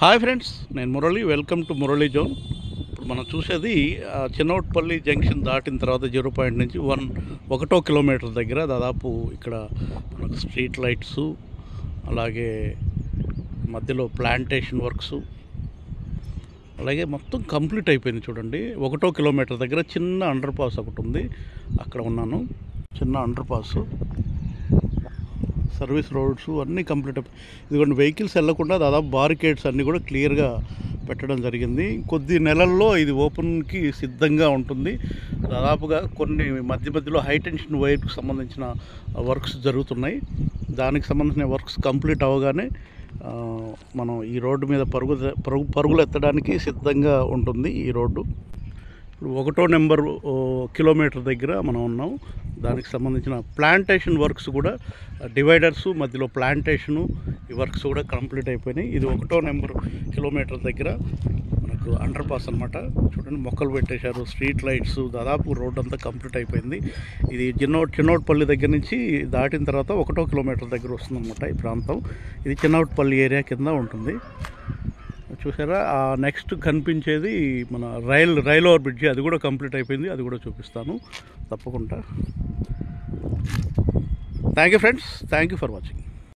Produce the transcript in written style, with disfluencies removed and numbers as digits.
Hi friends, నేను Murali. Welcome to Murali zone. ఇప్పుడు మనం చూసేది చిన్నౌట్పల్లి జంక్షన్ దాటిన తర్వాత 0 పాయింట్ నుంచి 1 కిలోమీటర్ దగ్గర దాదాపు ఇక్కడ మనకు స్ట్రీట్ లైట్స్, అలాగే మధ్యలో ప్లాంటేషన్ వర్క్స్, అలాగే మొత్తం కంప్లీట్ అయిపోయింది. చూడండి, 1 కిలోమీటర్ దగ్గర చిన్న అండర్ పాస్ ఒకటి ఉంది, అక్కడ ఉన్నాను. చిన్న అండర్ పాస్, సర్వీస్ రోడ్స్ అన్నీ కంప్లీట్ అయిపోయి, ఇదిగోండి వెహికల్స్ వెళ్ళకుండా దాదాపు బారికేడ్స్ అన్నీ కూడా క్లియర్గా పెట్టడం జరిగింది. కొద్ది నెలల్లో ఇది ఓపెన్కి సిద్ధంగా ఉంటుంది. దాదాపుగా కొన్ని మధ్యలో హై టెన్షన్ వైర్కి సంబంధించిన వర్క్స్ జరుగుతున్నాయి. దానికి సంబంధించిన వర్క్స్ కంప్లీట్ అవ్వగానే మనం ఈ రోడ్డు మీద పరుగులు ఎత్తడానికి సిద్ధంగా ఉంటుంది ఈ రోడ్డు. ఇప్పుడు 1వ నెంబర్ కిలోమీటర్ దగ్గర మనం ఉన్నాం. దానికి సంబంధించిన ప్లాంటేషన్ వర్క్స్ కూడా, డివైడర్సు మధ్యలో ప్లాంటేషను, ఈ వర్క్స్ కూడా కంప్లీట్ అయిపోయినాయి. ఇది 1వ నెంబర్ కిలోమీటర్ దగ్గర మనకు అండర్ పాస్ అనమాట. చూడండి, మొక్కలు పెట్టేశారు, స్ట్రీట్ లైట్స్, దాదాపు రోడ్ అంతా కంప్లీట్ అయిపోయింది. ఇది చిన్నౌట్పల్లి దగ్గర నుంచి దాటిన తర్వాత 1వ కిలోమీటర్ దగ్గర వస్తుందన్నమాట ఈ ప్రాంతం. ఇది చిన్నౌట్పల్లి ఏరియా కింద ఉంటుంది. చూసారా, ఆ నెక్స్ట్ కనిపించేది మన రైల్ ఓవర్ బ్రిడ్జి, అది కూడా కంప్లీట్ అయిపోయింది. అది కూడా చూపిస్తాను తప్పకుండా. Thank you friends, thank you for watching.